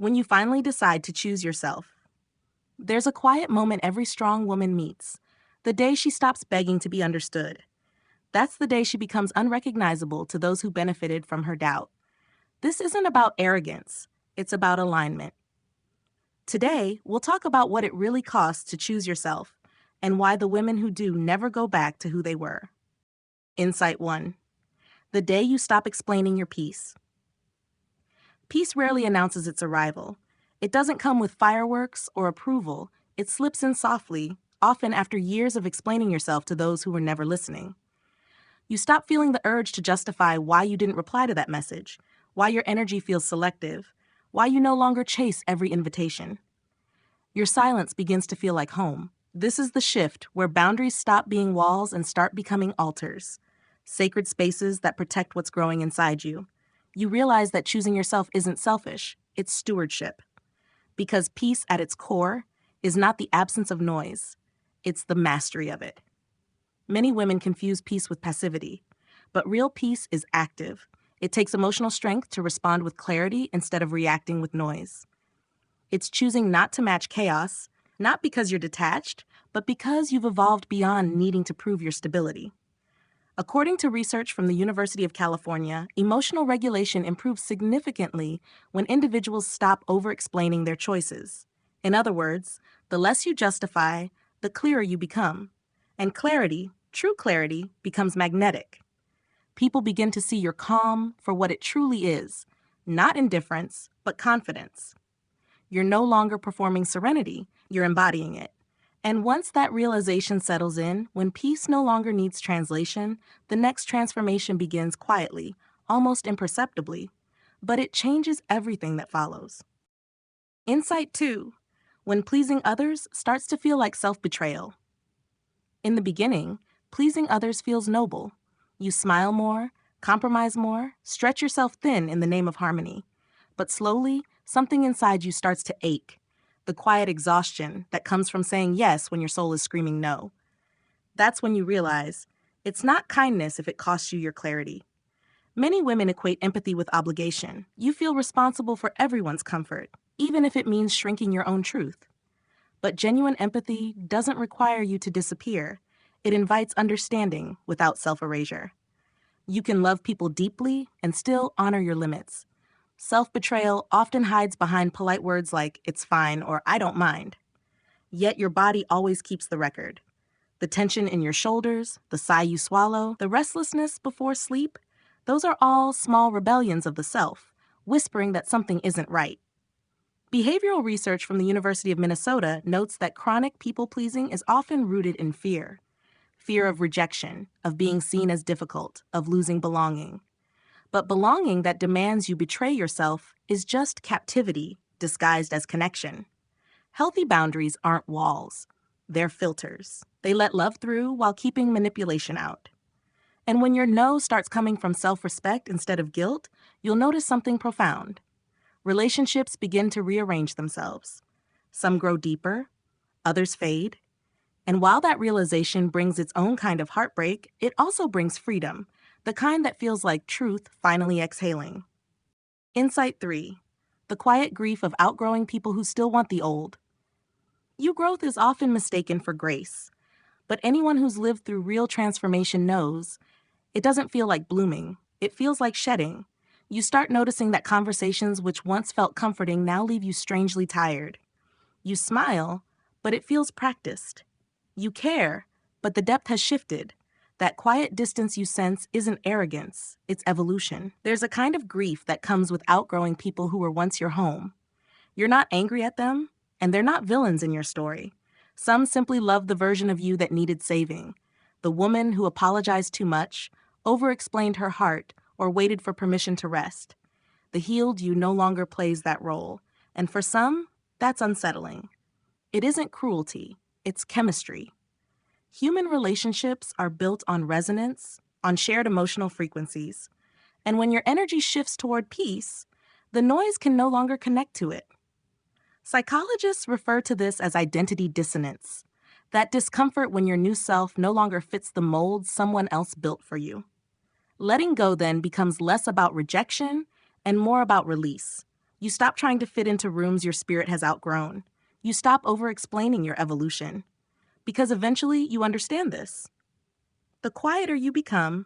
when you finally decide to choose yourself. There's a quiet moment every strong woman meets, the day she stops begging to be understood. That's the day she becomes unrecognizable to those who benefited from her doubt. This isn't about arrogance, it's about alignment. Today, we'll talk about what it really costs to choose yourself and why the women who do never go back to who they were. Insight 1. The day you stop explaining your peace. Peace rarely announces its arrival. It doesn't come with fireworks or approval. It slips in softly, often after years of explaining yourself to those who were never listening. You stop feeling the urge to justify why you didn't reply to that message, why your energy feels selective, why you no longer chase every invitation. Your silence begins to feel like home. This is the shift where boundaries stop being walls and start becoming altars, sacred spaces that protect what's growing inside you. You realize that choosing yourself isn't selfish, it's stewardship. Because peace at its core is not the absence of noise, it's the mastery of it. Many women confuse peace with passivity, but real peace is active. It takes emotional strength to respond with clarity instead of reacting with noise. It's choosing not to match chaos, not because you're detached, but because you've evolved beyond needing to prove your stability. According to research from the University of California, emotional regulation improves significantly when individuals stop over-explaining their choices. In other words, the less you justify, the clearer you become. And clarity, true clarity, becomes magnetic. People begin to see your calm for what it truly is, not indifference, but confidence. You're no longer performing serenity, you're embodying it. And once that realization settles in, when peace no longer needs translation, the next transformation begins quietly, almost imperceptibly, but it changes everything that follows. Insight 2. When pleasing others starts to feel like self-betrayal. In the beginning, pleasing others feels noble. You smile more, compromise more, stretch yourself thin in the name of harmony. But slowly, something inside you starts to ache, the quiet exhaustion that comes from saying yes when your soul is screaming no. That's when you realize it's not kindness if it costs you your clarity. Many women equate empathy with obligation. You feel responsible for everyone's comfort, even if it means shrinking your own truth. But genuine empathy doesn't require you to disappear. It invites understanding without self-erasure. You can love people deeply and still honor your limits. Self-betrayal often hides behind polite words like, "it's fine" or "I don't mind." Yet your body always keeps the record. The tension in your shoulders, the sigh you swallow, the restlessness before sleep, those are all small rebellions of the self, whispering that something isn't right. Behavioral research from the University of Minnesota notes that chronic people-pleasing is often rooted in fear. Fear of rejection, of being seen as difficult, of losing belonging. But belonging that demands you betray yourself is just captivity disguised as connection. Healthy boundaries aren't walls. They're filters. They let love through while keeping manipulation out. And when your no starts coming from self-respect instead of guilt, you'll notice something profound. Relationships begin to rearrange themselves. Some grow deeper, others fade. And while that realization brings its own kind of heartbreak, it also brings freedom, the kind that feels like truth finally exhaling. Insight 3. The quiet grief of outgrowing people who still want the old. New growth is often mistaken for grace, but anyone who's lived through real transformation knows it doesn't feel like blooming. It feels like shedding. You start noticing that conversations which once felt comforting now leave you strangely tired. You smile, but it feels practiced. You care, but the depth has shifted. That quiet distance you sense isn't arrogance, it's evolution. There's a kind of grief that comes with outgrowing people who were once your home. You're not angry at them, and they're not villains in your story. Some simply love the version of you that needed saving. The woman who apologized too much, over-explained her heart, or waited for permission to rest. The healed you no longer plays that role, and for some, that's unsettling. It isn't cruelty, it's chemistry. Human relationships are built on resonance, on shared emotional frequencies. And when your energy shifts toward peace, the noise can no longer connect to it. Psychologists refer to this as identity dissonance, that discomfort when your new self no longer fits the mold someone else built for you. Letting go then becomes less about rejection and more about release. You stop trying to fit into rooms your spirit has outgrown. You stop over-explaining your evolution. Because eventually you understand this. The quieter you become,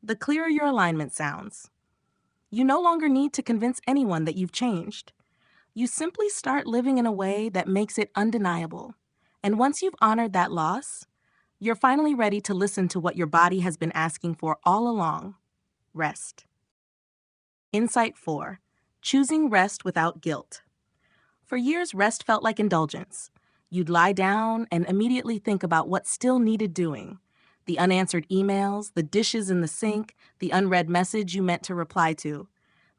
the clearer your alignment sounds. You no longer need to convince anyone that you've changed. You simply start living in a way that makes it undeniable. And once you've honored that loss, you're finally ready to listen to what your body has been asking for all along: rest. Insight 4. Choosing rest without guilt. For years, rest felt like indulgence. You'd lie down and immediately think about what still needed doing: the unanswered emails, the dishes in the sink, the unread message you meant to reply to.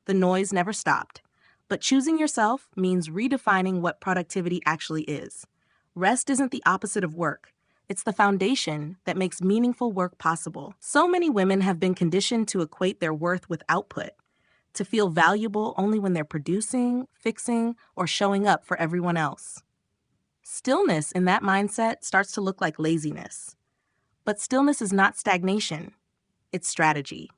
The noise never stopped. But choosing yourself means redefining what productivity actually is. Rest isn't the opposite of work. It's the foundation that makes meaningful work possible. So many women have been conditioned to equate their worth with output, to feel valuable only when they're producing, fixing, or showing up for everyone else. Stillness in that mindset starts to look like laziness. But stillness is not stagnation. It's strategy.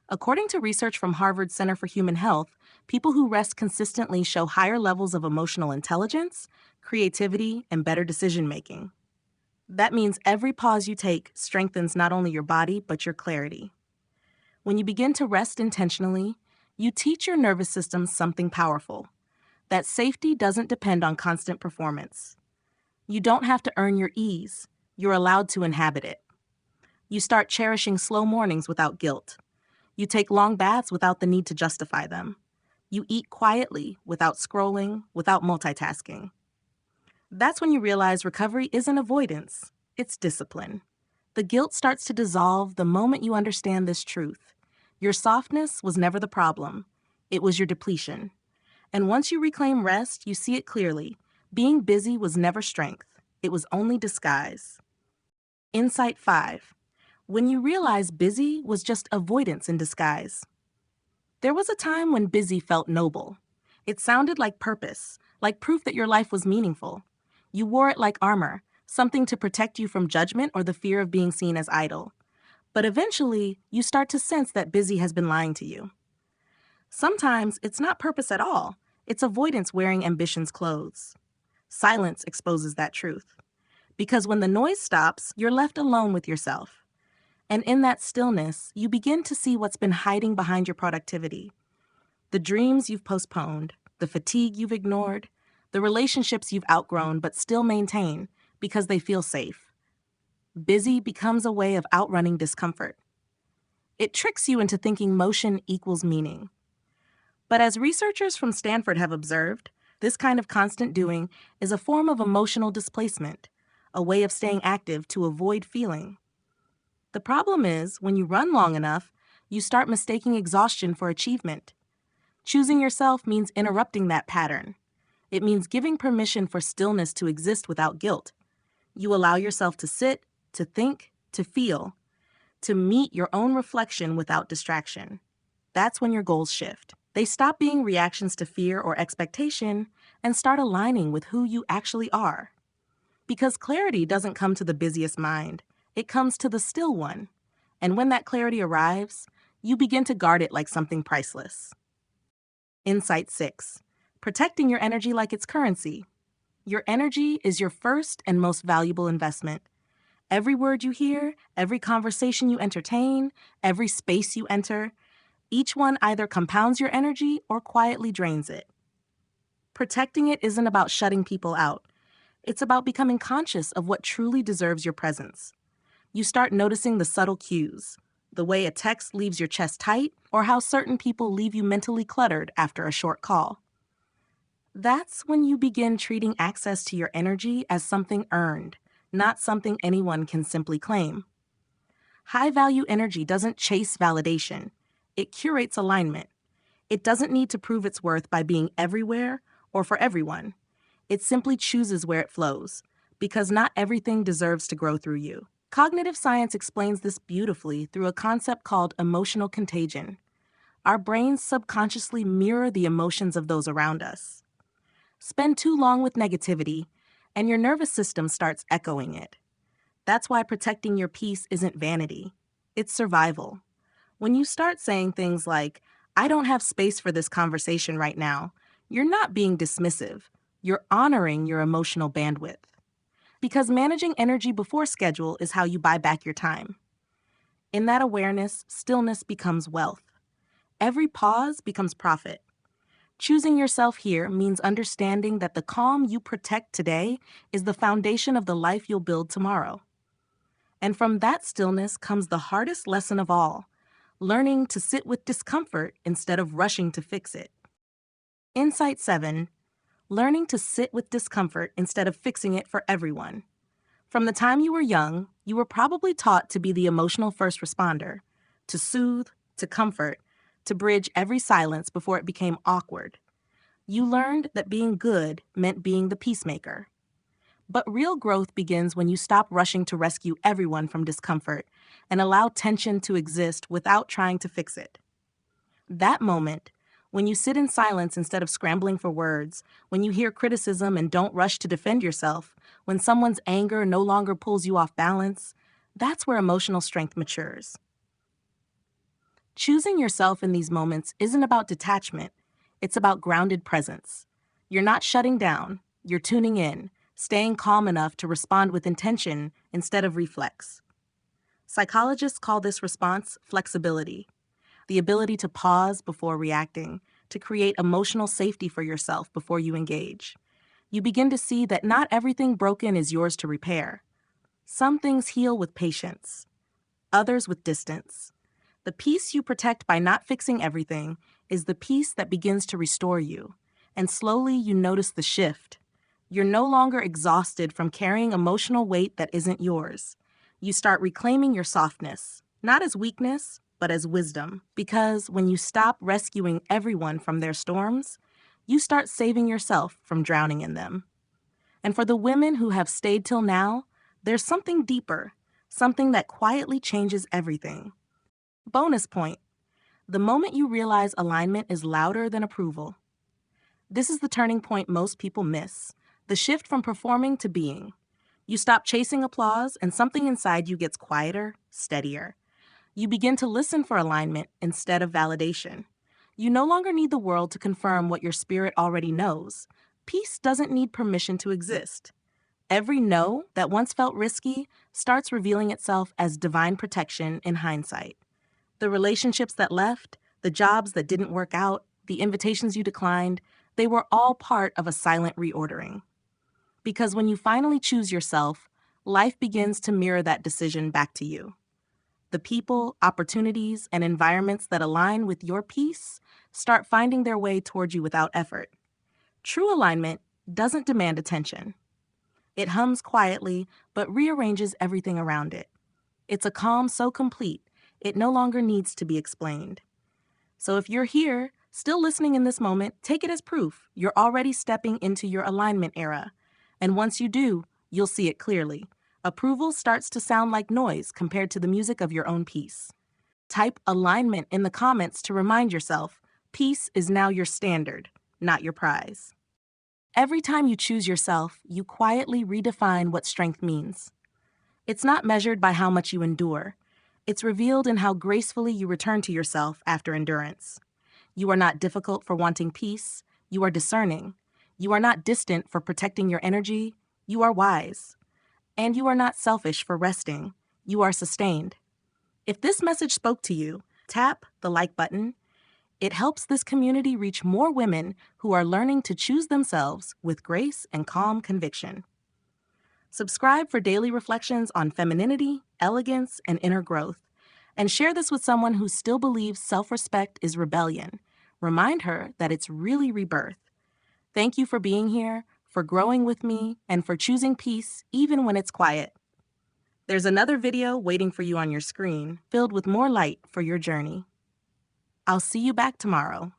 According to research from Harvard Center for Human Health, people who rest consistently show higher levels of emotional intelligence, creativity, and better decision-making. That means every pause you take strengthens not only your body, but your clarity. When you begin to rest intentionally, you teach your nervous system something powerful: that safety doesn't depend on constant performance. You don't have to earn your ease. You're allowed to inhabit it. You start cherishing slow mornings without guilt. You take long baths without the need to justify them. You eat quietly, without scrolling, without multitasking. That's when you realize recovery isn't avoidance, it's discipline. The guilt starts to dissolve the moment you understand this truth. Your softness was never the problem. It was your depletion. And once you reclaim rest, you see it clearly. Being busy was never strength. It was only disguise. Insight 5. When you realize busy was just avoidance in disguise. There was a time when busy felt noble. It sounded like purpose, like proof that your life was meaningful. You wore it like armor, something to protect you from judgment or the fear of being seen as idle. But eventually, you start to sense that busy has been lying to you. Sometimes it's not purpose at all. It's avoidance wearing ambition's clothes. Silence exposes that truth. Because when the noise stops, you're left alone with yourself. And in that stillness, you begin to see what's been hiding behind your productivity. The dreams you've postponed, the fatigue you've ignored, the relationships you've outgrown but still maintain because they feel safe. Busy becomes a way of outrunning discomfort. It tricks you into thinking motion equals meaning. But as researchers from Stanford have observed, this kind of constant doing is a form of emotional displacement, a way of staying active to avoid feeling. The problem is, when you run long enough, you start mistaking exhaustion for achievement. Choosing yourself means interrupting that pattern. It means giving permission for stillness to exist without guilt. You allow yourself to sit, to think, to feel, to meet your own reflection without distraction. That's when your goals shift. They stop being reactions to fear or expectation and start aligning with who you actually are. Because clarity doesn't come to the busiest mind. It comes to the still one. And when that clarity arrives, you begin to guard it like something priceless. Insight 6. Protecting your energy like it's currency. Your energy is your first and most valuable investment. Every word you hear, every conversation you entertain, every space you enter, each one either compounds your energy or quietly drains it. Protecting it isn't about shutting people out. It's about becoming conscious of what truly deserves your presence. You start noticing the subtle cues, the way a text leaves your chest tight, or how certain people leave you mentally cluttered after a short call. That's when you begin treating access to your energy as something earned, not something anyone can simply claim. High-value energy doesn't chase validation. It curates alignment. It doesn't need to prove its worth by being everywhere or for everyone. It simply chooses where it flows, because not everything deserves to grow through you. Cognitive science explains this beautifully through a concept called emotional contagion. Our brains subconsciously mirror the emotions of those around us. Spend too long with negativity, and your nervous system starts echoing it. That's why protecting your peace isn't vanity. It's survival. When you start saying things like, "I don't have space for this conversation right now," You're not being dismissive. You're honoring your emotional bandwidth. Because managing energy before schedule is how you buy back your time. In that awareness, stillness becomes wealth. Every pause becomes profit. Choosing yourself here means understanding that the calm you protect today is the foundation of the life you'll build tomorrow. And from that stillness comes the hardest lesson of all, learning to sit with discomfort instead of rushing to fix it. Insight 7. Learning to sit with discomfort instead of fixing it for everyone. From the time you were young, you were probably taught to be the emotional first responder, to soothe, to comfort, to bridge every silence before it became awkward. You learned that being good meant being the peacemaker. But real growth begins when you stop rushing to rescue everyone from discomfort and allow tension to exist without trying to fix it. That moment, when you sit in silence instead of scrambling for words, when you hear criticism and don't rush to defend yourself, when someone's anger no longer pulls you off balance, that's where emotional strength matures. Choosing yourself in these moments isn't about detachment, it's about grounded presence. You're not shutting down, you're tuning in, staying calm enough to respond with intention instead of reflex. Psychologists call this response flexibility, the ability to pause before reacting, to create emotional safety for yourself before you engage. You begin to see that not everything broken is yours to repair. Some things heal with patience, others with distance. The peace you protect by not fixing everything is the peace that begins to restore you, and slowly you notice the shift. You're no longer exhausted from carrying emotional weight that isn't yours. You start reclaiming your softness, not as weakness, but as wisdom. Because when you stop rescuing everyone from their storms, you start saving yourself from drowning in them. And for the women who have stayed till now, there's something deeper, something that quietly changes everything. Bonus point: the moment you realize alignment is louder than approval. This is the turning point most people miss, the shift from performing to being. You stop chasing applause, and something inside you gets quieter, steadier. You begin to listen for alignment instead of validation. You no longer need the world to confirm what your spirit already knows. Peace doesn't need permission to exist. Every no that once felt risky starts revealing itself as divine protection in hindsight. The relationships that left, the jobs that didn't work out, the invitations you declined, they were all part of a silent reordering. Because when you finally choose yourself, life begins to mirror that decision back to you. The people, opportunities, and environments that align with your peace start finding their way toward you without effort. True alignment doesn't demand attention. It hums quietly, but rearranges everything around it. It's a calm so complete, it no longer needs to be explained. So if you're here, still listening in this moment, take it as proof you're already stepping into your alignment era. And once you do, you'll see it clearly. Approval starts to sound like noise compared to the music of your own peace. Type alignment in the comments to remind yourself peace is now your standard, not your prize. Every time you choose yourself, you quietly redefine what strength means. It's not measured by how much you endure. It's revealed in how gracefully you return to yourself after endurance. You are not difficult for wanting peace. You are discerning. You are not distant for protecting your energy. You are wise. And you are not selfish for resting. You are sustained. If this message spoke to you, tap the like button. It helps this community reach more women who are learning to choose themselves with grace and calm conviction. Subscribe for daily reflections on femininity, elegance, and inner growth. And share this with someone who still believes self-respect is rebellion. Remind her that it's really rebirth. Thank you for being here, for growing with me, and for choosing peace even when it's quiet. There's another video waiting for you on your screen, filled with more light for your journey. I'll see you back tomorrow.